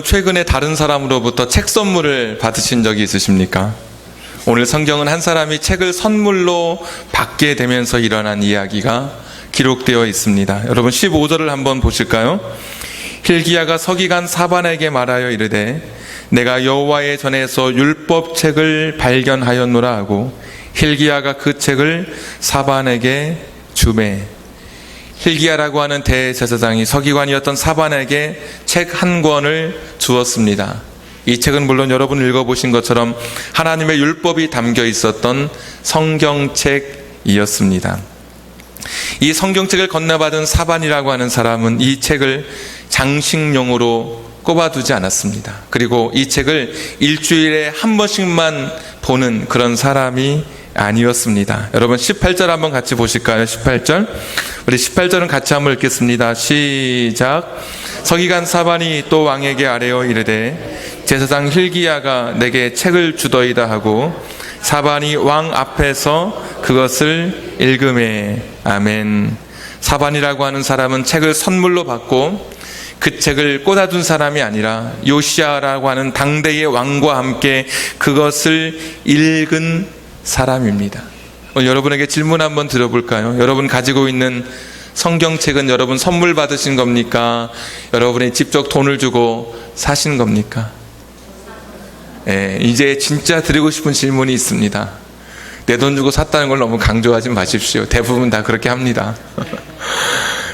최근에 다른 사람으로부터 책 선물을 받으신 적이 있으십니까? 오늘 성경은 한 사람이 책을 선물로 받게 되면서 일어난 이야기가 기록되어 있습니다. 여러분 15절을 한번 보실까요? hil기야가 서기관 사반에게 말하여 이르되 내가 여호와의 전에서 율법책을 발견하였노라 하고 hil기야가 그 책을 사반에게 주매. hil기야라고 하는 대제사장이 서기관이었던 사반에게 책 한 권을 주었습니다. 이 책은 물론 여러분 읽어보신 것처럼 하나님의 율법이 담겨 있었던 성경책이었습니다. 이 성경책을 건네받은 사반이라고 하는 사람은 이 책을 장식용으로 꼽아두지 않았습니다. 그리고 이 책을 일주일에 한 번씩만 보는 그런 사람이 아니었습니다. 여러분 18절 한번 같이 보실까요? 18절. 우리 18절은 같이 한번 읽겠습니다. 시작. 서기관 사반이 또 왕에게 아뢰어 이르되 제사장 hil기야가 내게 책을 주더이다 하고 사반이 왕 앞에서 그것을 읽으매. 아멘. 사반이라고 하는 사람은 책을 선물로 받고 그 책을 꽂아둔 사람이 아니라 요시야라고 하는 당대의 왕과 함께 그것을 읽은 사람입니다. 오늘 여러분에게 질문 한번 드려볼까요? 여러분 가지고 있는 성경책은 여러분 선물 받으신 겁니까? 여러분이 직접 돈을 주고 사신 겁니까? 이제 진짜 드리고 싶은 질문이 있습니다. 내 돈 주고 샀다는 걸 너무 강조하지 마십시오. 대부분 다 그렇게 합니다.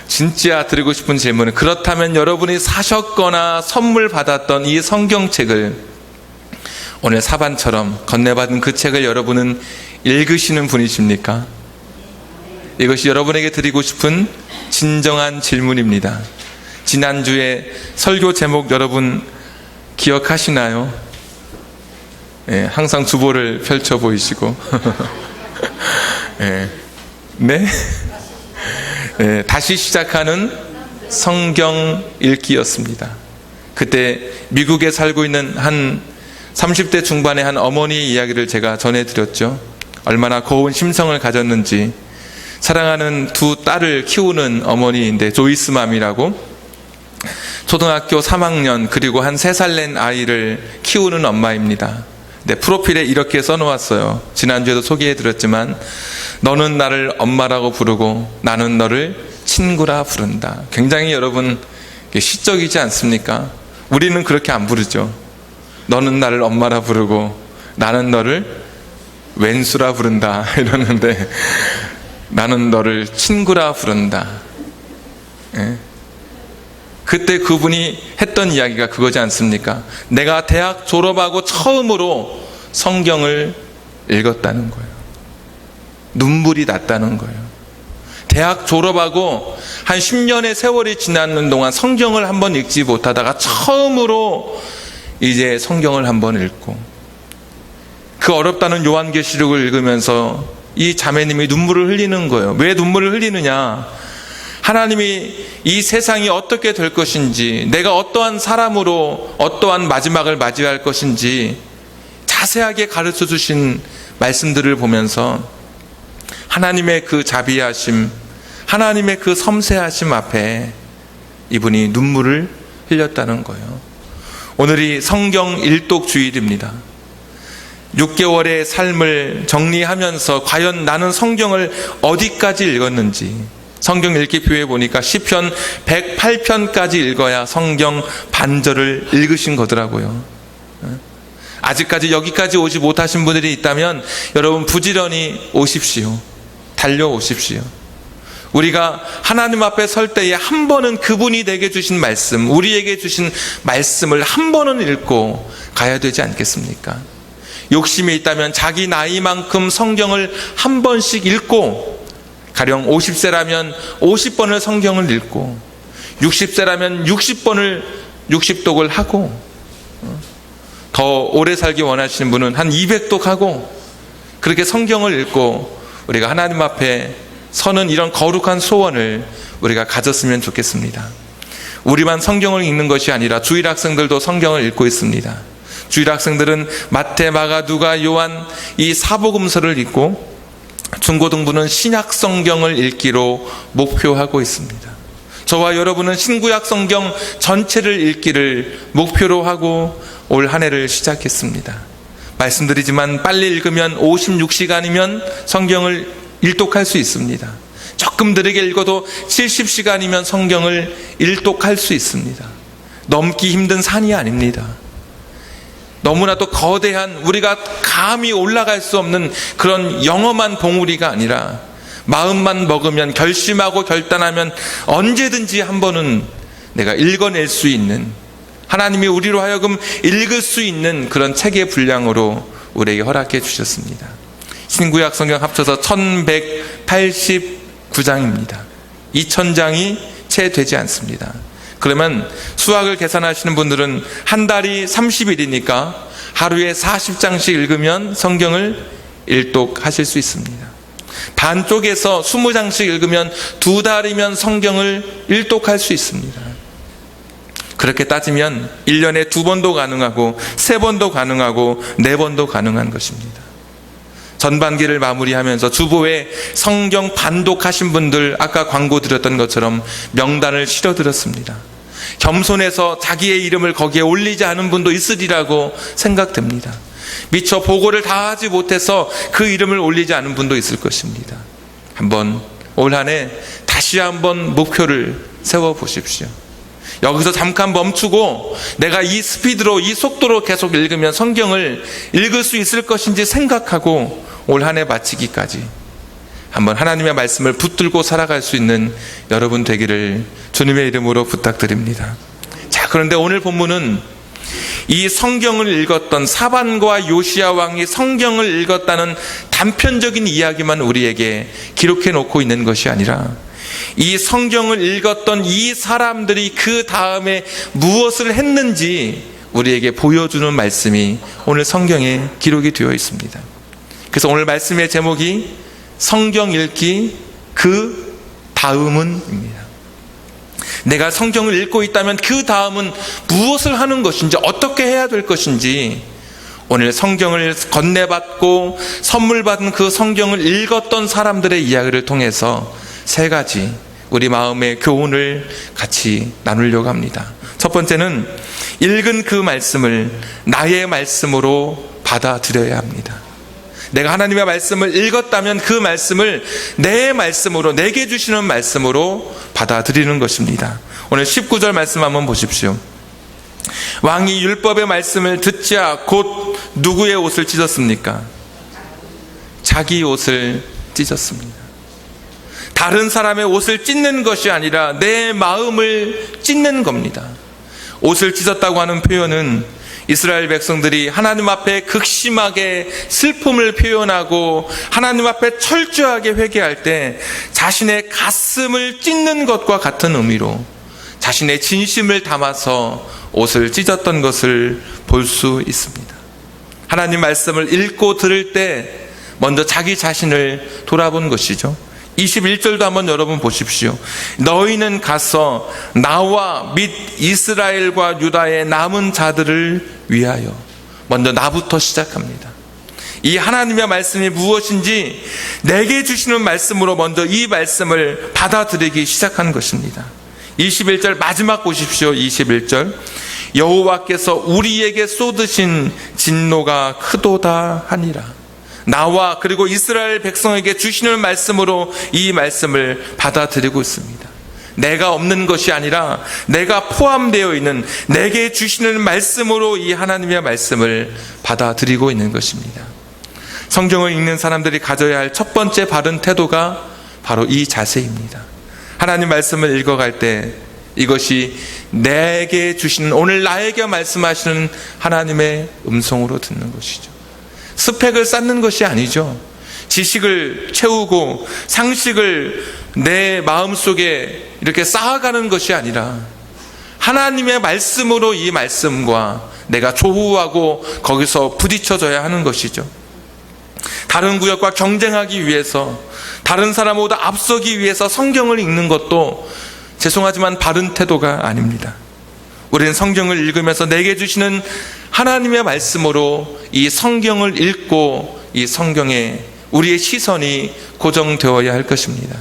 진짜 드리고 싶은 질문은, 그렇다면 여러분이 사셨거나 선물 받았던 이 성경책을 오늘 사반처럼 건네받은 그 책을 여러분은 읽으시는 분이십니까? 이것이 여러분에게 드리고 싶은 진정한 질문입니다. 지난주에 설교 제목 여러분 기억하시나요? 항상 주보를 펼쳐 보이시고 네? 다시 시작하는 성경 읽기였습니다. 그때 미국에 살고 있는 한 30대 중반의 한 어머니의 이야기를 제가 전해드렸죠. 얼마나 고운 심성을 가졌는지. 사랑하는 두 딸을 키우는 어머니인데 조이스맘이라고, 초등학교 3학년 그리고 한 3살 낸 아이를 키우는 엄마입니다. 네, 프로필에 이렇게 써놓았어요. 지난주에도 소개해드렸지만 너는 나를 엄마라고 부르고 나는 너를 친구라 부른다. 굉장히 여러분 시적이지 않습니까? 우리는 그렇게 안 부르죠. 너는 나를 엄마라 부르고 나는 너를 왼수라 부른다 이러는데 나는 너를 친구라 부른다. 그때 그분이 했던 이야기가 그거지 않습니까? 내가 대학 졸업하고 처음으로 성경을 읽었다는 거예요. 눈물이 났다는 거예요. 대학 졸업하고 한 10년의 세월이 지나는 동안 성경을 한번 읽지 못하다가 처음으로 이제 성경을 한번 읽고, 그 어렵다는 요한계시록을 읽으면서 이 자매님이 눈물을 흘리는 거예요. 왜 눈물을 흘리느냐? 하나님이 이 세상이 어떻게 될 것인지, 내가 어떠한 사람으로 어떠한 마지막을 맞이할 것인지 자세하게 가르쳐 주신 말씀들을 보면서 하나님의 그 자비하심, 하나님의 그 섬세하심 앞에 이분이 눈물을 흘렸다는 거예요. 오늘이 성경 일독 주일입니다. 6개월의 삶을 정리하면서 과연 나는 성경을 어디까지 읽었는지, 성경 읽기표에 보니까 시편 108편까지 읽어야 성경 반절을 읽으신 거더라고요. 아직까지 여기까지 오지 못하신 분들이 있다면 여러분 부지런히 오십시오. 달려오십시오. 우리가 하나님 앞에 설 때에 한 번은 그분이 내게 주신 말씀, 우리에게 주신 말씀을 한 번은 읽고 가야 되지 않겠습니까? 욕심이 있다면 자기 나이만큼 성경을 한 번씩 읽고, 가령 50세라면 50번을 성경을 읽고, 60세라면 60번을 60독을 하고, 더 오래 살기 원하시는 분은 한 200독 하고, 그렇게 성경을 읽고 우리가 하나님 앞에 서는 이런 거룩한 소원을 우리가 가졌으면 좋겠습니다. 우리만 성경을 읽는 것이 아니라 주일 학생들도 성경을 읽고 있습니다. 주일 학생들은 마태, 마가, 누가, 요한 이 사복음서를 읽고, 중고등부는 신약 성경을 읽기로 목표하고 있습니다. 저와 여러분은 신구약 성경 전체를 읽기를 목표로 하고 올 한 해를 시작했습니다. 말씀드리지만 빨리 읽으면 56시간이면 성경을 일독할 수 있습니다. 조금 느리게 읽어도 70시간이면 성경을 일독할 수 있습니다. 넘기 힘든 산이 아닙니다. 너무나도 거대한, 우리가 감히 올라갈 수 없는 그런 영험한 봉우리가 아니라 마음만 먹으면, 결심하고 결단하면 언제든지 한 번은 내가 읽어낼 수 있는, 하나님이 우리로 하여금 읽을 수 있는 그런 책의 분량으로 우리에게 허락해 주셨습니다. 신구약 성경 합쳐서 1189장입니다. 2000장이 채 되지 않습니다. 그러면 수학을 계산하시는 분들은 한 달이 30일이니까 하루에 40장씩 읽으면 성경을 일독하실 수 있습니다. 반쪽에서 20장씩 읽으면 2달이면 성경을 일독할 수 있습니다. 그렇게 따지면 1년에 2번도 가능하고 3번도 가능하고 4번도 가능한 것입니다. 전반기를 마무리하면서 주보에 성경 반독하신 분들, 아까 광고 드렸던 것처럼 명단을 실어드렸습니다. 겸손해서 자기의 이름을 거기에 올리지 않은 분도 있으리라고 생각됩니다. 미처 보고를 다 하지 못해서 그 이름을 올리지 않은 분도 있을 것입니다. 한번 올 한 해 다시 한번 목표를 세워보십시오. 여기서 잠깐 멈추고 내가 이 스피드로, 이 속도로 계속 읽으면 성경을 읽을 수 있을 것인지 생각하고 올 한 해 마치기까지 한번 하나님의 말씀을 붙들고 살아갈 수 있는 여러분 되기를 주님의 이름으로 부탁드립니다. 자, 그런데 오늘 본문은 이 성경을 읽었던 사반과 요시야 왕이 성경을 읽었다는 단편적인 이야기만 우리에게 기록해 놓고 있는 것이 아니라 이 성경을 읽었던 이 사람들이 그 다음에 무엇을 했는지 우리에게 보여주는 말씀이 오늘 성경에 기록이 되어 있습니다. 그래서 오늘 말씀의 제목이 성경 읽기 그 다음은입니다. 내가 성경을 읽고 있다면 그 다음은 무엇을 하는 것인지, 어떻게 해야 될 것인지, 오늘 성경을 건네받고 선물 받은 그 성경을 읽었던 사람들의 이야기를 통해서 3가지 우리 마음의 교훈을 같이 나누려고 합니다. 첫 번째는 읽은 그 말씀을 나의 말씀으로 받아들여야 합니다. 내가 하나님의 말씀을 읽었다면 그 말씀을 내 말씀으로, 내게 주시는 말씀으로 받아들이는 것입니다. 오늘 19절 말씀 한번 보십시오. 왕이 율법의 말씀을 듣자 곧 누구의 옷을 찢었습니까? 자기 옷을 찢었습니다. 다른 사람의 옷을 찢는 것이 아니라 내 마음을 찢는 겁니다. 옷을 찢었다고 하는 표현은 이스라엘 백성들이 하나님 앞에 극심하게 슬픔을 표현하고 하나님 앞에 철저하게 회개할 때 자신의 가슴을 찢는 것과 같은 의미로 자신의 진심을 담아서 옷을 찢었던 것을 볼 수 있습니다. 하나님 말씀을 읽고 들을 때 먼저 자기 자신을 돌아본 것이죠. 21절도 한번 여러분 보십시오. 너희는 가서 나와 및 이스라엘과 유다의 남은 자들을 위하여. 먼저 나부터 시작합니다. 이 하나님의 말씀이 무엇인지 내게 주시는 말씀으로 먼저 이 말씀을 받아들이기 시작한 것입니다. 21절 마지막 보십시오. 21절 여호와께서 우리에게 쏟으신 진노가 크도다 하니라. 나와 그리고 이스라엘 백성에게 주시는 말씀으로 이 말씀을 받아들이고 있습니다. 내가 없는 것이 아니라 내가 포함되어 있는 내게 주시는 말씀으로 이 하나님의 말씀을 받아들이고 있는 것입니다. 성경을 읽는 사람들이 가져야 할 첫 번째 바른 태도가 바로 이 자세입니다. 하나님 말씀을 읽어갈 때 이것이 내게 주시는, 오늘 나에게 말씀하시는 하나님의 음성으로 듣는 것이죠. 스펙을 쌓는 것이 아니죠. 지식을 채우고 상식을 내 마음속에 이렇게 쌓아가는 것이 아니라 하나님의 말씀으로 이 말씀과 내가 조우하고 거기서 부딪혀져야 하는 것이죠. 다른 구역과 경쟁하기 위해서, 다른 사람보다 앞서기 위해서 성경을 읽는 것도 죄송하지만 바른 태도가 아닙니다. 우리는 성경을 읽으면서 내게 주시는 하나님의 말씀으로 이 성경을 읽고 이 성경에 우리의 시선이 고정되어야 할 것입니다.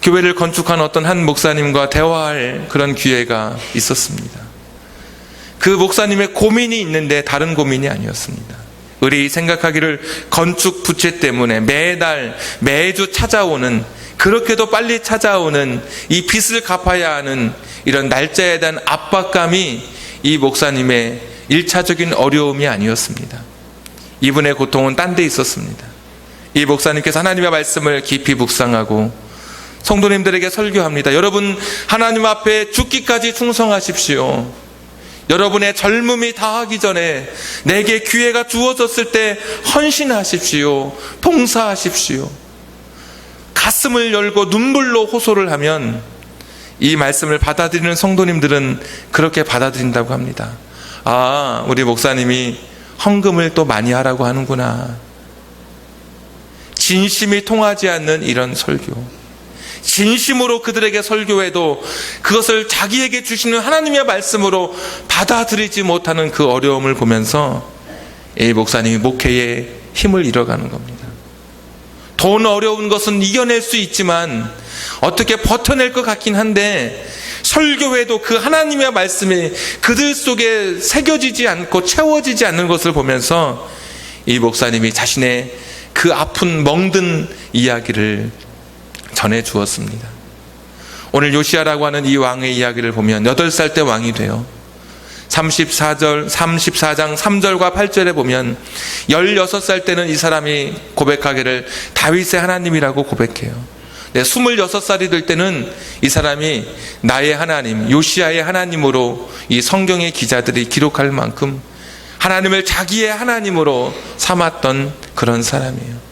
교회를 건축한 어떤 한 목사님과 대화할 그런 기회가 있었습니다. 그 목사님의 고민이 있는데 다른 고민이 아니었습니다. 의리 생각하기를 건축 부채 때문에 매달 매주 찾아오는, 그렇게도 빨리 찾아오는 이 빚을 갚아야 하는 이런 날짜에 대한 압박감이 이 목사님의 1차적인 어려움이 아니었습니다. 이분의 고통은 딴 데 있었습니다. 이 목사님께서 하나님의 말씀을 깊이 묵상하고 성도님들에게 설교합니다. 여러분, 하나님 앞에 죽기까지 충성하십시오. 여러분의 젊음이 다하기 전에 내게 기회가 주어졌을 때 헌신하십시오. 봉사하십시오. 가슴을 열고 눈물로 호소를 하면 이 말씀을 받아들이는 성도님들은 그렇게 받아들인다고 합니다. 아, 우리 목사님이 헌금을 또 많이 하라고 하는구나. 진심이 통하지 않는 이런 설교, 진심으로 그들에게 설교해도 그것을 자기에게 주시는 하나님의 말씀으로 받아들이지 못하는 그 어려움을 보면서 이 목사님이 목회에 힘을 잃어가는 겁니다. 돈 어려운 것은 이겨낼 수 있지만 어떻게 버텨낼 것 같긴 한데, 설교회도 그 하나님의 말씀이 그들 속에 새겨지지 않고 채워지지 않는 것을 보면서 이 목사님이 자신의 그 아픈 멍든 이야기를 전해 주었습니다. 오늘 요시야라고 하는 이 왕의 이야기를 보면 8살 때 왕이 돼요. 34장 3절과 8절에 보면 16살 때는 이 사람이 고백하기를 다윗의 하나님이라고 고백해요. 26살이 될 때는 이 사람이 나의 하나님, 요시야의 하나님으로 이 성경의 기자들이 기록할 만큼 하나님을 자기의 하나님으로 삼았던 그런 사람이에요.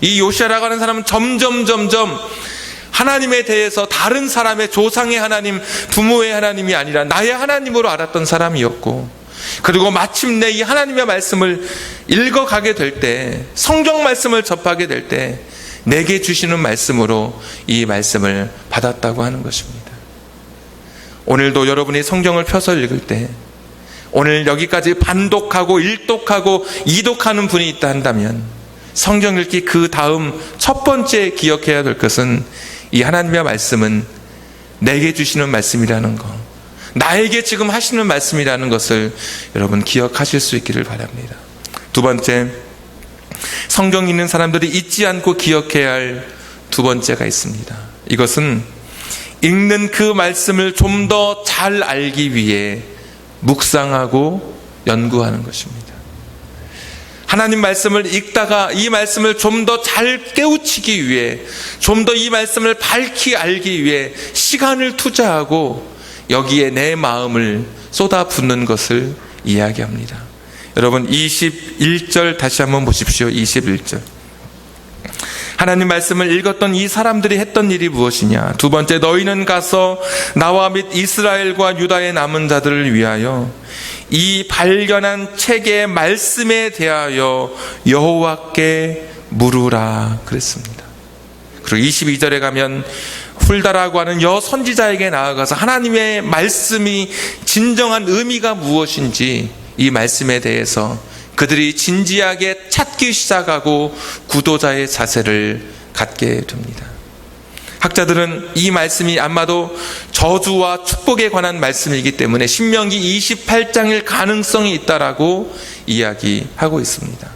이 요시야라고 하는 사람은 점점 하나님에 대해서 다른 사람의 조상의 하나님, 부모의 하나님이 아니라 나의 하나님으로 알았던 사람이었고, 그리고 마침내 이 하나님의 말씀을 읽어가게 될 때, 성경 말씀을 접하게 될 때 내게 주시는 말씀으로 이 말씀을 받았다고 하는 것입니다. 오늘도 여러분이 성경을 펴서 읽을 때, 오늘 여기까지 반독하고 일독하고 이독하는 분이 있다 한다면 성경 읽기 그 다음 첫 번째 기억해야 될 것은 이 하나님의 말씀은 내게 주시는 말씀이라는 것, 나에게 지금 하시는 말씀이라는 것을 여러분 기억하실 수 있기를 바랍니다. 두 번째, 성경 읽는 사람들이 잊지 않고 기억해야 할 두 번째가 있습니다. 이것은 읽는 그 말씀을 좀 더 잘 알기 위해 묵상하고 연구하는 것입니다. 하나님 말씀을 읽다가 이 말씀을 좀 더 잘 깨우치기 위해, 좀 더 이 말씀을 밝히 알기 위해 시간을 투자하고 여기에 내 마음을 쏟아붓는 것을 이야기합니다. 여러분, 21절 다시 한번 보십시오. 21절. 하나님 말씀을 읽었던 이 사람들이 했던 일이 무엇이냐? 두 번째, 너희는 가서 나와 및 이스라엘과 유다의 남은 자들을 위하여 이 발견한 책의 말씀에 대하여 여호와께 물으라 그랬습니다. 그리고 22절에 가면 훌다라고 하는 여선지자에게 나아가서 하나님의 말씀이 진정한 의미가 무엇인지 이 말씀에 대해서 그들이 진지하게 찾기 시작하고 구도자의 자세를 갖게 됩니다. 학자들은 이 말씀이 아마도 저주와 축복에 관한 말씀이기 때문에 신명기 28장일 가능성이 있다라고 이야기하고 있습니다.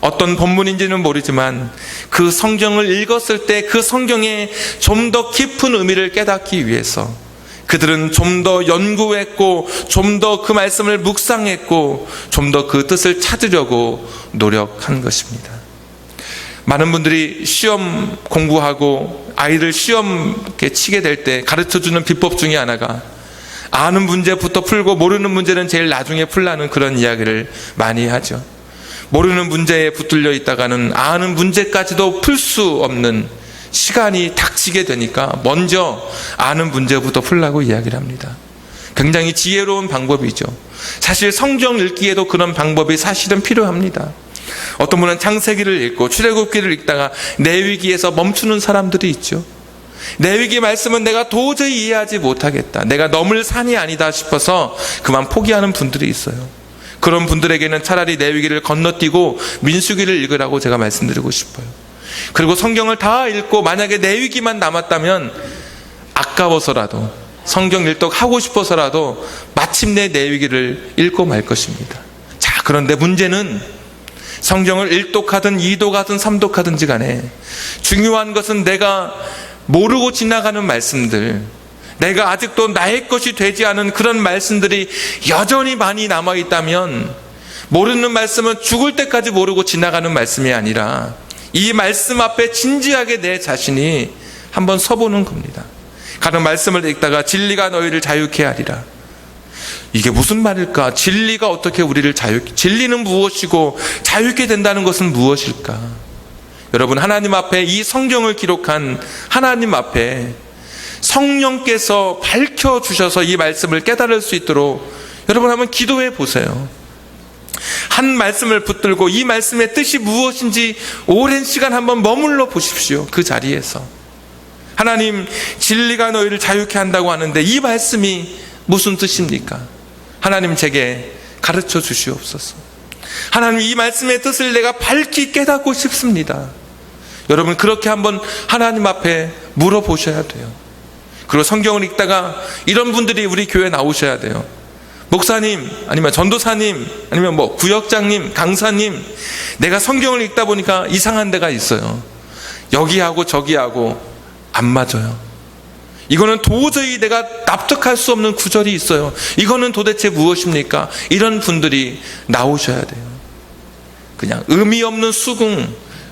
어떤 본문인지는 모르지만 그 성경을 읽었을 때 그 성경에 좀 더 깊은 의미를 깨닫기 위해서 그들은 좀 더 연구했고 좀 더 그 말씀을 묵상했고 좀 더 그 뜻을 찾으려고 노력한 것입니다. 많은 분들이 시험 공부하고 아이를 시험 치게 될 때 가르쳐주는 비법 중에 하나가 아는 문제부터 풀고 모르는 문제는 제일 나중에 풀라는 그런 이야기를 많이 하죠. 모르는 문제에 붙들려 있다가는 아는 문제까지도 풀 수 없는 시간이 닥치게 되니까 먼저 아는 문제부터 풀라고 이야기를 합니다. 굉장히 지혜로운 방법이죠. 사실 성경 읽기에도 그런 방법이 사실은 필요합니다. 어떤 분은 창세기를 읽고 출애굽기를 읽다가 레위기에서 멈추는 사람들이 있죠. 레위기 말씀은 내가 도저히 이해하지 못하겠다, 내가 넘을 산이 아니다 싶어서 그만 포기하는 분들이 있어요. 그런 분들에게는 차라리 레위기를 건너뛰고 민수기를 읽으라고 제가 말씀드리고 싶어요. 그리고 성경을 다 읽고 만약에 내 위기만 남았다면 아까워서라도 성경 일독하고 싶어서라도 마침내 내 위기를 읽고 말 것입니다. 자, 그런데 문제는 성경을 일독하든 이독하든 삼독하든지 간에 중요한 것은 내가 모르고 지나가는 말씀들, 내가 아직도 나의 것이 되지 않은 그런 말씀들이 여전히 많이 남아있다면 모르는 말씀은 죽을 때까지 모르고 지나가는 말씀이 아니라 이 말씀 앞에 진지하게 내 자신이 한번 서보는 겁니다. 가는 말씀을 읽다가 진리가 너희를 자유케 하리라. 이게 무슨 말일까? 진리가 어떻게 우리를 진리는 무엇이고 자유케 된다는 것은 무엇일까? 여러분, 하나님 앞에 이 성경을 기록한 하나님 앞에 성령께서 밝혀주셔서 이 말씀을 깨달을 수 있도록 여러분 한번 기도해 보세요. 한 말씀을 붙들고 이 말씀의 뜻이 무엇인지 오랜 시간 한번 머물러 보십시오. 그 자리에서 하나님, 진리가 너희를 자유케 한다고 하는데 이 말씀이 무슨 뜻입니까? 하나님, 제게 가르쳐 주시옵소서. 하나님, 이 말씀의 뜻을 내가 밝히 깨닫고 싶습니다. 여러분, 그렇게 한번 하나님 앞에 물어보셔야 돼요. 그리고 성경을 읽다가 이런 분들이 우리 교회에 나오셔야 돼요. 목사님, 아니면 전도사님, 아니면 구역장님, 강사님, 내가 성경을 읽다 보니까 이상한 데가 있어요. 여기하고 저기하고 안 맞아요. 이거는 도저히 내가 납득할 수 없는 구절이 있어요. 이거는 도대체 무엇입니까? 이런 분들이 나오셔야 돼요. 그냥 의미 없는 수긍,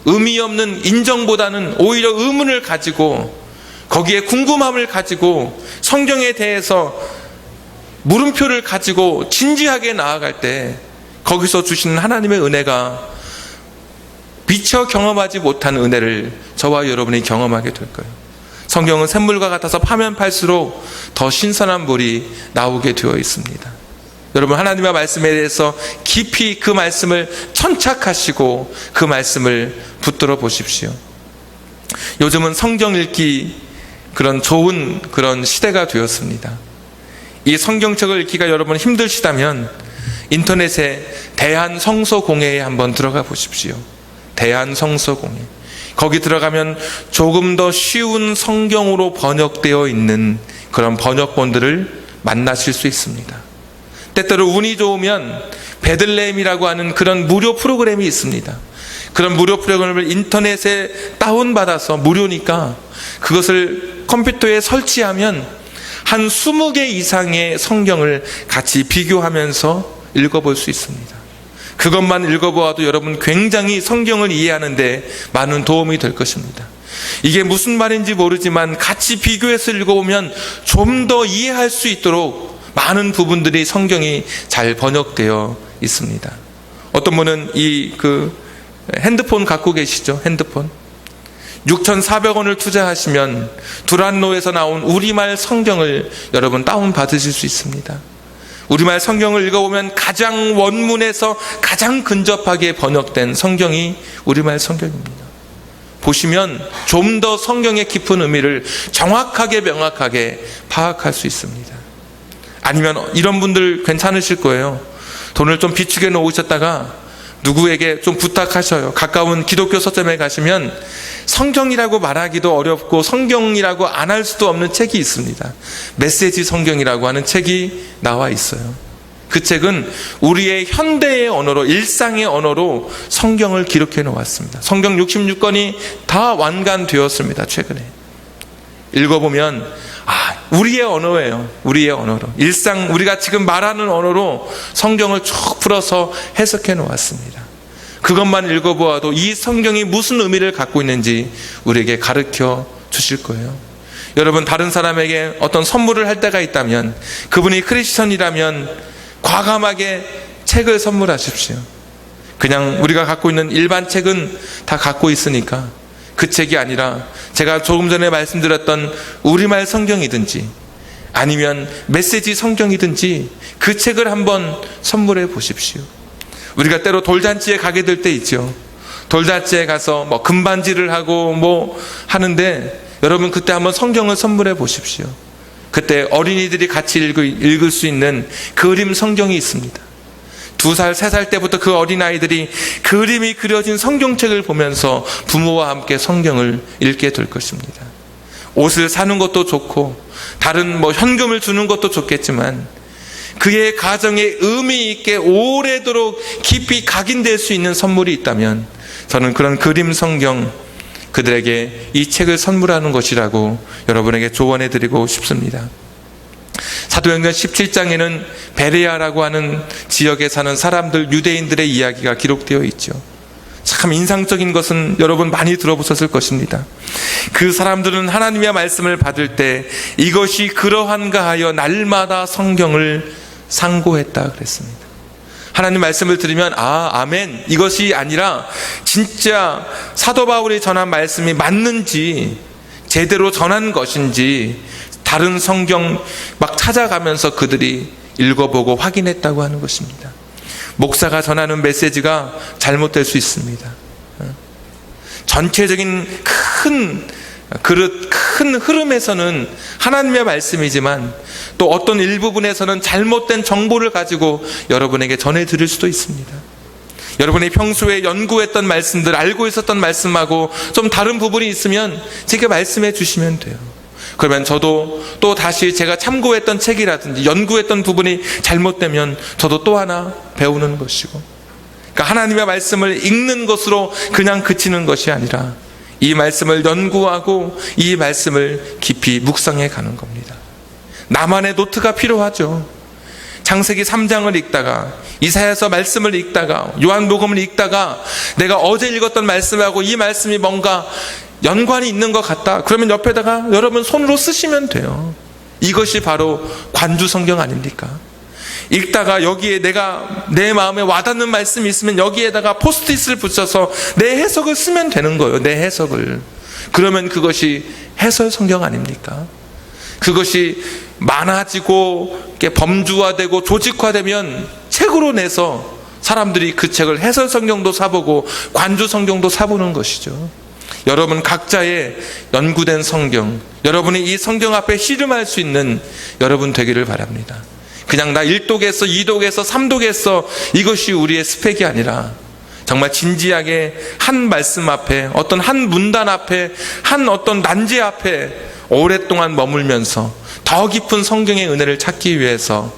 의미 없는 인정보다는 오히려 의문을 가지고 거기에 궁금함을 가지고 성경에 대해서 물음표를 가지고 진지하게 나아갈 때 거기서 주시는 하나님의 은혜가 미처 경험하지 못한 은혜를 저와 여러분이 경험하게 될 거예요. 성경은 샘물과 같아서 파면 팔수록 더 신선한 물이 나오게 되어 있습니다. 여러분, 하나님의 말씀에 대해서 깊이 그 말씀을 천착하시고 그 말씀을 붙들어 보십시오. 요즘은 성경 읽기 그런 좋은 그런 시대가 되었습니다. 이 성경책을 읽기가 여러분 힘드시다면 인터넷에 대한성서공회에 한번 들어가 보십시오. 대한성서공회. 거기 들어가면 조금 더 쉬운 성경으로 번역되어 있는 그런 번역본들을 만나실 수 있습니다. 때때로 운이 좋으면 베들레헴이라고 하는 그런 무료 프로그램이 있습니다. 그런 무료 프로그램을 인터넷에 다운받아서 무료니까 그것을 컴퓨터에 설치하면 한 20개 이상의 성경을 같이 비교하면서 읽어볼 수 있습니다. 그것만 읽어보아도 여러분 굉장히 성경을 이해하는 데 많은 도움이 될 것입니다. 이게 무슨 말인지 모르지만 같이 비교해서 읽어보면 좀 더 이해할 수 있도록 많은 부분들이 성경이 잘 번역되어 있습니다. 어떤 분은 핸드폰 갖고 계시죠? 핸드폰 6,400원을 투자하시면 두란노에서 나온 우리말 성경을 여러분 다운받으실 수 있습니다. 우리말 성경을 읽어보면 가장 원문에서 가장 근접하게 번역된 성경이 우리말 성경입니다. 보시면 좀 더 성경의 깊은 의미를 정확하게 명확하게 파악할 수 있습니다. 아니면 이런 분들 괜찮으실 거예요. 돈을 좀 비축해 놓으셨다가 누구에게 좀 부탁하셔요. 가까운 기독교 서점에 가시면 성경이라고 말하기도 어렵고 성경이라고 안 할 수도 없는 책이 있습니다. 메시지 성경이라고 하는 책이 나와 있어요. 그 책은 우리의 현대의 언어로, 일상의 언어로 성경을 기록해 놓았습니다. 성경 66권이 다 완간되었습니다. 최근에 읽어보면 우리의 언어예요. 우리의 언어로, 일상 우리가 지금 말하는 언어로 성경을 쭉 풀어서 해석해 놓았습니다. 그것만 읽어보아도 이 성경이 무슨 의미를 갖고 있는지 우리에게 가르쳐 주실 거예요. 여러분, 다른 사람에게 어떤 선물을 할 때가 있다면, 그분이 크리스천이라면 과감하게 책을 선물하십시오. 그냥 우리가 갖고 있는 일반 책은 다 갖고 있으니까 그 책이 아니라 제가 조금 전에 말씀드렸던 우리말 성경이든지 아니면 메시지 성경이든지 그 책을 한번 선물해 보십시오. 우리가 때로 돌잔치에 가게 될 때 있죠. 돌잔치에 가서 금반지를 하고 하는데 여러분, 그때 한번 성경을 선물해 보십시오. 그때 어린이들이 같이 읽을 수 있는 그림 성경이 있습니다. 2살, 3살 때부터 그 어린아이들이 그림이 그려진 성경책을 보면서 부모와 함께 성경을 읽게 될 것입니다. 옷을 사는 것도 좋고 다른 현금을 주는 것도 좋겠지만 그의 가정에 의미 있게 오래도록 깊이 각인될 수 있는 선물이 있다면 저는 그런 그림 성경 그들에게 이 책을 선물하는 것이라고 여러분에게 조언해 드리고 싶습니다. 사도행전 17장에는 베레아라고 하는 지역에 사는 사람들, 유대인들의 이야기가 기록되어 있죠. 참 인상적인 것은 여러분 많이 들어보셨을 것입니다. 그 사람들은 하나님의 말씀을 받을 때 이것이 그러한가 하여 날마다 성경을 상고했다 그랬습니다. 하나님 말씀을 들으면 아멘, 이것이 아니라 진짜 사도 바울이 전한 말씀이 맞는지 제대로 전한 것인지 다른 성경 막 찾아가면서 그들이 읽어보고 확인했다고 하는 것입니다. 목사가 전하는 메시지가 잘못될 수 있습니다. 전체적인 큰 흐름에서는 하나님의 말씀이지만 또 어떤 일부분에서는 잘못된 정보를 가지고 여러분에게 전해드릴 수도 있습니다. 여러분이 평소에 연구했던 말씀들, 알고 있었던 말씀하고 좀 다른 부분이 있으면 제게 말씀해 주시면 돼요. 그러면 저도 또 다시 제가 참고했던 책이라든지 연구했던 부분이 잘못되면 저도 또 하나 배우는 것이고, 그러니까 하나님의 말씀을 읽는 것으로 그냥 그치는 것이 아니라 이 말씀을 연구하고 이 말씀을 깊이 묵상해 가는 겁니다. 나만의 노트가 필요하죠. 창세기 3장을 읽다가 이사야서 말씀을 읽다가 요한복음을 읽다가 내가 어제 읽었던 말씀하고 이 말씀이 뭔가 연관이 있는 것 같다. 그러면 옆에다가 여러분 손으로 쓰시면 돼요. 이것이 바로 관주 성경 아닙니까? 읽다가 여기에 내 마음에 와닿는 말씀이 있으면 여기에다가 포스트잇을 붙여서 내 해석을 쓰면 되는 거예요. 내 해석을. 그러면 그것이 해설 성경 아닙니까? 그것이 많아지고 범주화되고 조직화되면 책으로 내서 사람들이 그 책을 해설 성경도 사보고 관주 성경도 사보는 것이죠. 여러분 각자의 연구된 성경, 여러분이 이 성경 앞에 씨름할 수 있는 여러분 되기를 바랍니다. 그냥 나 1독했어, 2독했어, 3독했어, 이것이 우리의 스펙이 아니라 정말 진지하게 한 말씀 앞에, 어떤 한 문단 앞에, 한 어떤 난제 앞에 오랫동안 머물면서 더 깊은 성경의 은혜를 찾기 위해서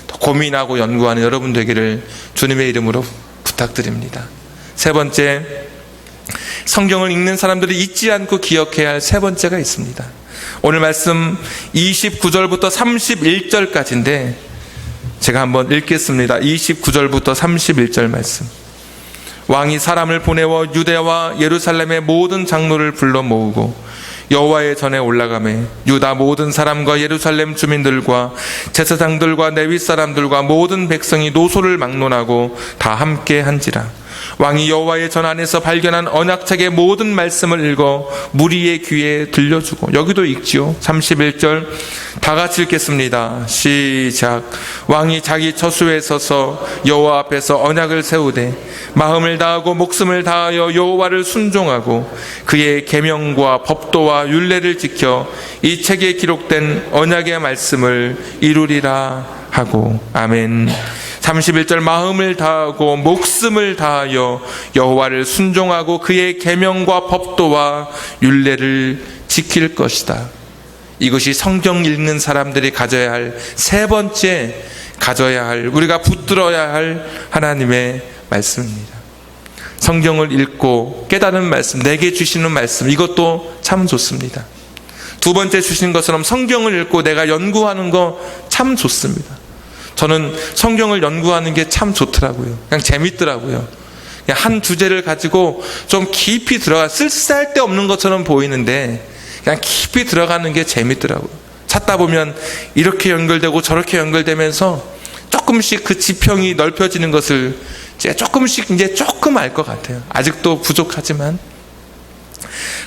더 고민하고 연구하는 여러분 되기를 주님의 이름으로 부탁드립니다. 세 번째, 성경을 읽는 사람들이 잊지 않고 기억해야 할 세 번째가 있습니다. 오늘 말씀 29절부터 31절까지인데 제가 한번 읽겠습니다. 29절부터 31절 말씀. 왕이 사람을 보내어 유대와 예루살렘의 모든 장로를 불러 모으고 여호와의 전에 올라가매 유다 모든 사람과 예루살렘 주민들과 제사장들과 레위 사람들과 모든 백성이 노소를 막론하고 다 함께 한지라. 왕이 여호와의 전 안에서 발견한 언약책의 모든 말씀을 읽어 무리의 귀에 들려주고, 여기도 읽지요. 31절 다 같이 읽겠습니다. 시작. 왕이 자기 처소에 서서 여호와 앞에서 언약을 세우되 마음을 다하고 목숨을 다하여 여호와를 순종하고 그의 계명과 법도와 율례를 지켜 이 책에 기록된 언약의 말씀을 이루리라 하고. 아멘. 31절 마음을 다하고 목숨을 다하여 여호와를 순종하고 그의 계명과 법도와 율례를 지킬 것이다. 이것이 성경 읽는 사람들이 가져야 할 세 번째, 가져야 할, 우리가 붙들어야 할 하나님의 말씀입니다. 성경을 읽고 깨달은 말씀, 내게 주시는 말씀, 이것도 참 좋습니다. 두 번째 주신 것처럼 성경을 읽고 내가 연구하는 거 참 좋습니다. 저는 성경을 연구하는 게 참 좋더라고요. 그냥 재밌더라고요. 그냥 한 주제를 가지고 좀 깊이 들어가, 쓸데없는 것처럼 보이는데 그냥 깊이 들어가는 게 재밌더라고요. 찾다 보면 이렇게 연결되고 저렇게 연결되면서 조금씩 그 지평이 넓혀지는 것을 제가 조금씩 이제 조금 알 것 같아요. 아직도 부족하지만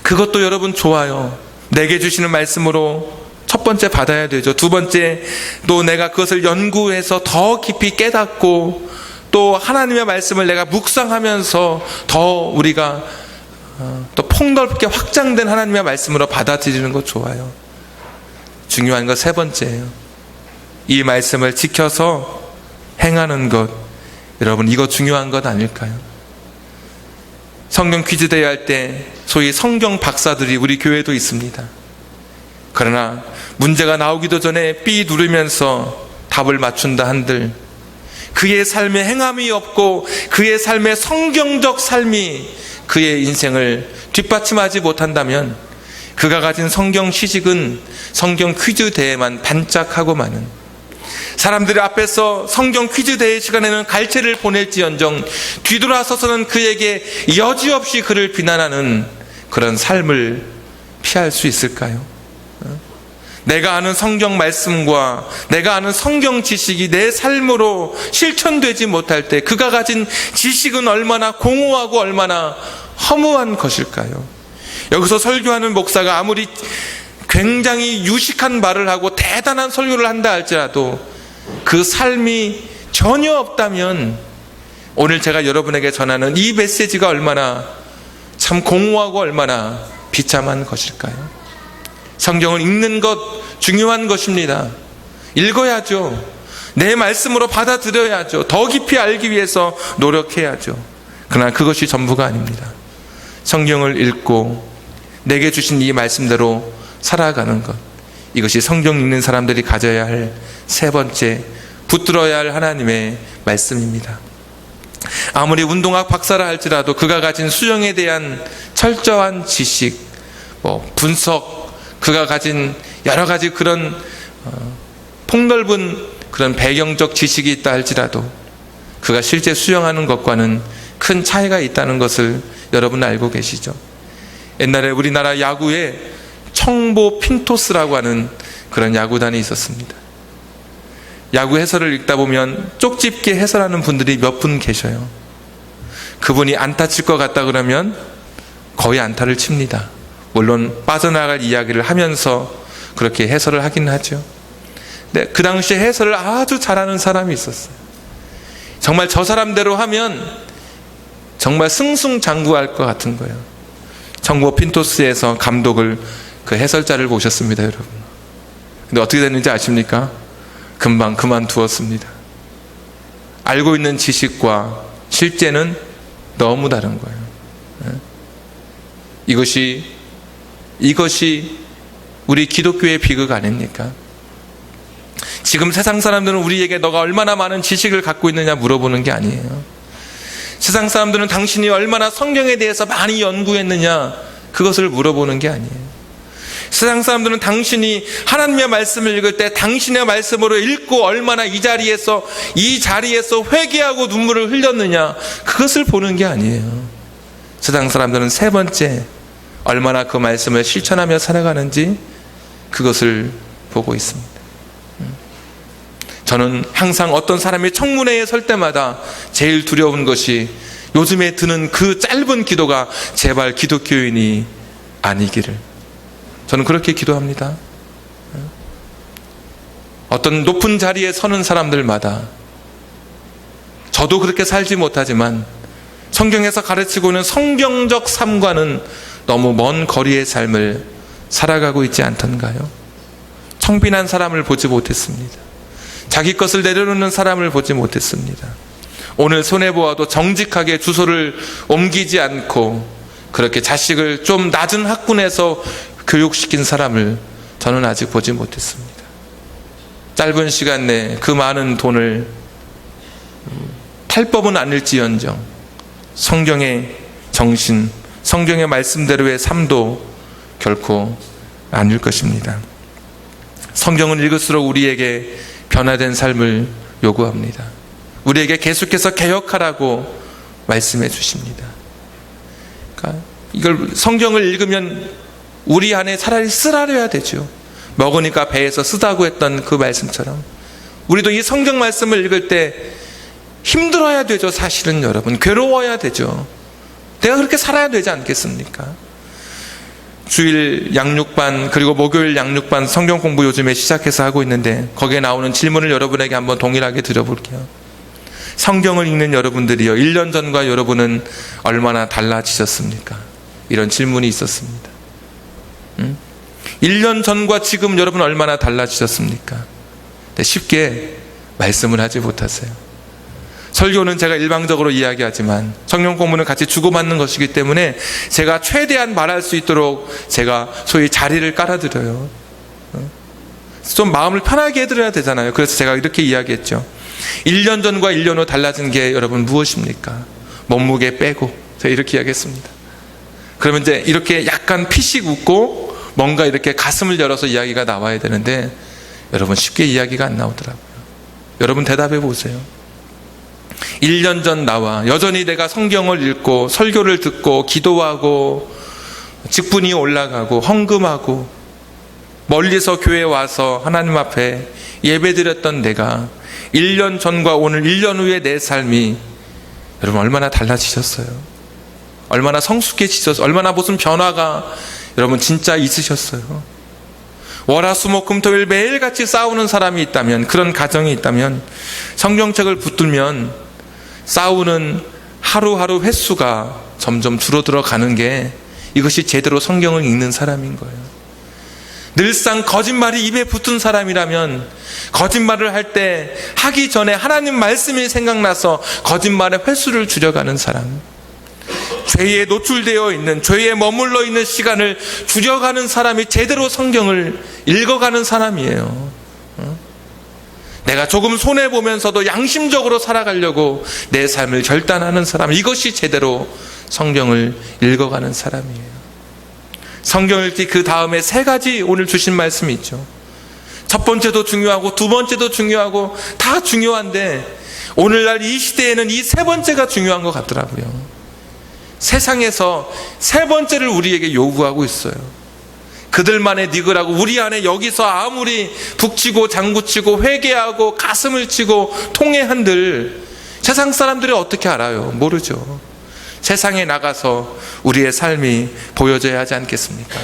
그것도 여러분 좋아요. 내게 주시는 말씀으로 첫 번째 받아야 되죠. 두 번째, 또 내가 그것을 연구해서 더 깊이 깨닫고 또 하나님의 말씀을 내가 묵상하면서 더 우리가 또 폭넓게 확장된 하나님의 말씀으로 받아들이는 것 좋아요. 중요한 것 세 번째예요. 이 말씀을 지켜서 행하는 것, 여러분, 이거 중요한 것 아닐까요? 성경 퀴즈 대회 할 때 소위 성경 박사들이 우리 교회도 있습니다. 그러나 문제가 나오기도 전에 삐 누르면서 답을 맞춘다 한들 그의 삶에 행함이 없고 그의 삶의 성경적 삶이 그의 인생을 뒷받침하지 못한다면 그가 가진 성경 시식은 성경 퀴즈 대회만 반짝하고 마는, 사람들 앞에서 성경 퀴즈 대회 시간에는 갈채를 보낼지언정 뒤돌아서서는 그에게 여지없이 그를 비난하는 그런 삶을 피할 수 있을까요? 내가 아는 성경 말씀과 내가 아는 성경 지식이 내 삶으로 실천되지 못할 때 그가 가진 지식은 얼마나 공허하고 얼마나 허무한 것일까요? 여기서 설교하는 목사가 아무리 굉장히 유식한 말을 하고 대단한 설교를 한다 할지라도 그 삶이 전혀 없다면 오늘 제가 여러분에게 전하는 이 메시지가 얼마나 참 공허하고 얼마나 비참한 것일까요? 성경을 읽는 것 중요한 것입니다. 읽어야죠. 내 말씀으로 받아들여야죠. 더 깊이 알기 위해서 노력해야죠. 그러나 그것이 전부가 아닙니다. 성경을 읽고 내게 주신 이 말씀대로 살아가는 것, 이것이 성경 읽는 사람들이 가져야 할 세 번째, 붙들어야 할 하나님의 말씀입니다. 아무리 운동학 박사라 할지라도 그가 가진 수영에 대한 철저한 지식, 분석, 그가 가진 여러 가지 그런 폭넓은 그런 배경적 지식이 있다 할지라도 그가 실제 수영하는 것과는 큰 차이가 있다는 것을 여러분 알고 계시죠? 옛날에 우리나라 야구에 청보 핀토스라고 하는 그런 야구단이 있었습니다. 야구 해설을 읽다 보면 쪽집게 해설하는 분들이 몇 분 계셔요. 그분이 안타 칠 것 같다 그러면 거의 안타를 칩니다. 물론 빠져나갈 이야기를 하면서 그렇게 해설을 하긴 하죠. 근데 그 당시에 해설을 아주 잘하는 사람이 있었어요. 정말 저 사람대로 하면 정말 승승장구할 것 같은 거예요. 청보 핀토스에서 감독을, 그 해설자를 모셨습니다, 여러분. 근데 어떻게 됐는지 아십니까? 금방 그만두었습니다. 알고 있는 지식과 실제는 너무 다른 거예요. 이것이 우리 기독교의 비극 아닙니까? 지금 세상 사람들은 우리에게 너가 얼마나 많은 지식을 갖고 있느냐 물어보는 게 아니에요. 세상 사람들은 당신이 얼마나 성경에 대해서 많이 연구했느냐 그것을 물어보는 게 아니에요. 세상 사람들은 당신이 하나님의 말씀을 읽을 때 당신의 말씀으로 읽고 얼마나 이 자리에서 회개하고 눈물을 흘렸느냐 그것을 보는 게 아니에요. 세상 사람들은 세 번째, 얼마나 그 말씀을 실천하며 살아가는지 그것을 보고 있습니다. 저는 항상 어떤 사람이 청문회에 설 때마다 제일 두려운 것이 요즘에 드는 그 짧은 기도가 제발 기독교인이 아니기를. 저는 그렇게 기도합니다. 어떤 높은 자리에 서는 사람들마다 저도 그렇게 살지 못하지만 성경에서 가르치고 있는 성경적 삶과는 너무 먼 거리의 삶을 살아가고 있지 않던가요? 청빈한 사람을 보지 못했습니다. 자기 것을 내려놓는 사람을 보지 못했습니다. 오늘 손해보아도 정직하게 주소를 옮기지 않고 그렇게 자식을 좀 낮은 학군에서 교육시킨 사람을 저는 아직 보지 못했습니다. 짧은 시간 내에 그 많은 돈을 탈법은 아닐지언정 성경의 정신, 성경의 말씀대로의 삶도 결코 아닐 것입니다. 성경을 읽을수록 우리에게 변화된 삶을 요구합니다. 우리에게 계속해서 개혁하라고 말씀해 주십니다. 그러니까 이걸 성경을 읽으면 우리 안에 차라리 쓰라려야 되죠. 먹으니까 배에서 쓰다고 했던 그 말씀처럼 우리도 이 성경 말씀을 읽을 때 힘들어야 되죠. 사실은 여러분 괴로워야 되죠. 내가 그렇게 살아야 되지 않겠습니까? 주일 양육반 그리고 목요일 양육반 성경 공부 요즘에 시작해서 하고 있는데 거기에 나오는 질문을 여러분에게 한번 동일하게 드려볼게요. 성경을 읽는 여러분들이요, 1년 전과 여러분은 얼마나 달라지셨습니까? 이런 질문이 있었습니다. 1년 전과 지금 여러분 얼마나 달라지셨습니까? 쉽게 말씀을 하지 못하세요. 설교는 제가 일방적으로 이야기하지만 성경 공부는 같이 주고받는 것이기 때문에 제가 최대한 말할 수 있도록 제가 소위 자리를 깔아드려요. 좀 마음을 편하게 해드려야 되잖아요. 그래서 제가 이렇게 이야기했죠. 1년 전과 1년 후 달라진 게 여러분 무엇입니까? 몸무게 빼고. 제가 이렇게 이야기했습니다. 그러면 이제 이렇게 약간 피식 웃고 뭔가 이렇게 가슴을 열어서 이야기가 나와야 되는데 여러분 쉽게 이야기가 안 나오더라고요. 여러분 대답해 보세요. 1년 전 나와 여전히 내가 성경을 읽고 설교를 듣고 기도하고 직분이 올라가고 헌금하고 멀리서 교회에 와서 하나님 앞에 예배드렸던 내가 1년 전과 오늘 1년 후의 내 삶이 여러분 얼마나 달라지셨어요? 얼마나 성숙해지셨어요? 얼마나 무슨 변화가 여러분 진짜 있으셨어요? 월화수목금토일 매일같이 싸우는 사람이 있다면, 그런 가정이 있다면 성경책을 붙들면 싸우는 하루하루 횟수가 점점 줄어들어 가는 게 이것이 제대로 성경을 읽는 사람인 거예요. 늘상 거짓말이 입에 붙은 사람이라면 거짓말을 할 때 하기 전에 하나님 말씀이 생각나서 거짓말의 횟수를 줄여가는 사람, 죄에 노출되어 있는, 죄에 머물러 있는 시간을 줄여가는 사람이 제대로 성경을 읽어가는 사람이에요. 내가 조금 손해보면서도 양심적으로 살아가려고 내 삶을 결단하는 사람, 이것이 제대로 성경을 읽어가는 사람이에요. 성경 읽기 그 다음에 3가지 오늘 주신 말씀이 있죠. 첫 번째도 중요하고 두 번째도 중요하고 다 중요한데 오늘날 이 시대에는 이 3번째가 중요한 것 같더라고요. 세상에서 3번째를 우리에게 요구하고 있어요. 그들만의 니그라고 우리 안에 여기서 아무리 북치고 장구치고 회개하고 가슴을 치고 통회한들 세상 사람들이 어떻게 알아요? 모르죠. 세상에 나가서 우리의 삶이 보여져야 하지 않겠습니까?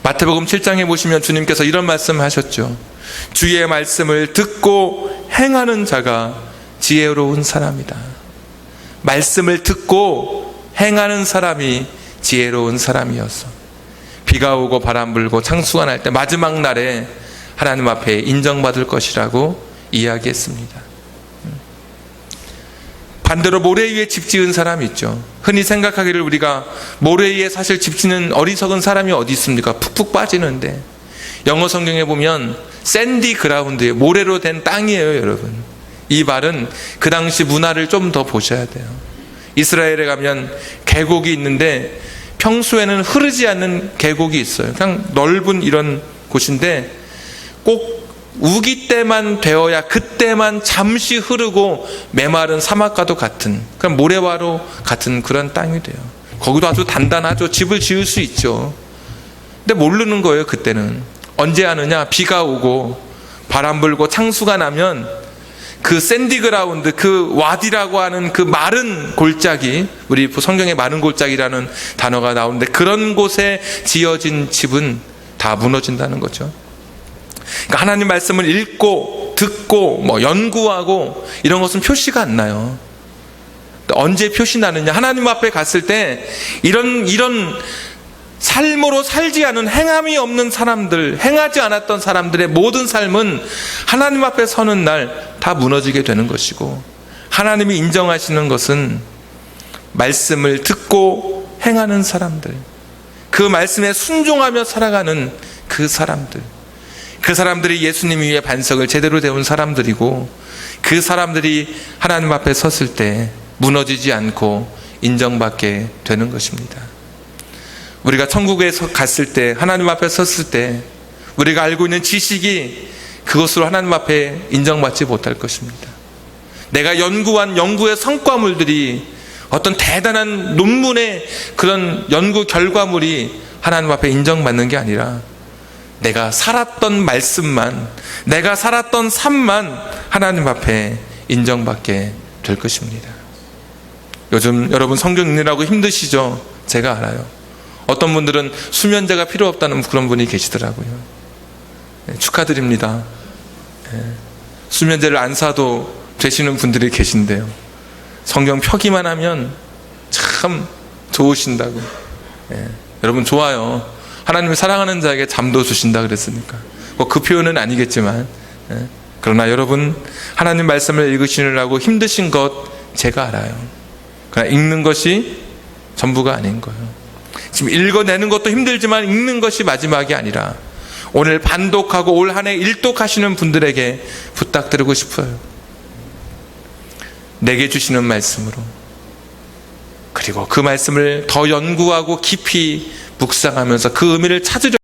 마태복음 7장에 보시면 주님께서 이런 말씀하셨죠. 주의 말씀을 듣고 행하는 자가 지혜로운 사람이다. 말씀을 듣고 행하는 사람이 지혜로운 사람이었어. 비가 오고 바람 불고 창수가 날 때 마지막 날에 하나님 앞에 인정받을 것이라고 이야기했습니다. 반대로 모래 위에 집 지은 사람이 있죠. 흔히 생각하기를 우리가 모래 위에 사실 집 짓는 어리석은 사람이 어디 있습니까? 푹푹 빠지는데 영어 성경에 보면 샌디 그라운드에 모래로 된 땅이에요, 여러분. 이 말은 그 당시 문화를 좀 더 보셔야 돼요. 이스라엘에 가면 계곡이 있는데 평소에는 흐르지 않는 계곡이 있어요. 그냥 넓은 이런 곳인데 꼭 우기 때만 되어야 그때만 잠시 흐르고 메마른 사막과도 같은, 그냥 모래와로 같은 그런 땅이 돼요. 거기도 아주 단단하죠. 집을 지을 수 있죠. 근데 모르는 거예요. 그때는 언제 하느냐, 비가 오고 바람 불고 창수가 나면 그 샌디그라운드, 그 와디라고 하는 그 마른 골짜기, 우리 성경에 마른 골짜기라는 단어가 나오는데 그런 곳에 지어진 집은 다 무너진다는 거죠. 그러니까 하나님 말씀을 읽고 듣고 연구하고 이런 것은 표시가 안 나요. 언제 표시 나느냐, 하나님 앞에 갔을 때 이런 삶으로 살지 않은, 행함이 없는 사람들, 행하지 않았던 사람들의 모든 삶은 하나님 앞에 서는 날 다 무너지게 되는 것이고, 하나님이 인정하시는 것은 말씀을 듣고 행하는 사람들, 그 말씀에 순종하며 살아가는 그 사람들, 그 사람들이 예수님 위에 반석을 제대로 세운 사람들이고, 그 사람들이 하나님 앞에 섰을 때 무너지지 않고 인정받게 되는 것입니다. 우리가 천국에 갔을 때, 하나님 앞에 섰을 때 우리가 알고 있는 지식이 그것으로 하나님 앞에 인정받지 못할 것입니다. 내가 연구한 연구의 성과물들이 어떤 대단한 논문의 그런 연구 결과물이 하나님 앞에 인정받는 게 아니라 내가 살았던 말씀만, 내가 살았던 삶만 하나님 앞에 인정받게 될 것입니다. 요즘 여러분 성경 읽느라고 힘드시죠? 제가 알아요. 어떤 분들은 수면제가 필요 없다는 그런 분이 계시더라고요. 축하드립니다. 수면제를 안 사도 되시는 분들이 계신데요, 성경 펴기만 하면 참 좋으신다고. 여러분 좋아요. 하나님이 사랑하는 자에게 잠도 주신다 그랬으니까 그 표현은 아니겠지만 그러나 여러분, 하나님 말씀을 읽으시느라고 힘드신 것 제가 알아요. 그러나 읽는 것이 전부가 아닌 거예요. 지금 읽어내는 것도 힘들지만 읽는 것이 마지막이 아니라 오늘 반독하고 올 한 해 일독하시는 분들에게 부탁드리고 싶어요. 내게 주시는 말씀으로, 그리고 그 말씀을 더 연구하고 깊이 묵상하면서 그 의미를 찾으려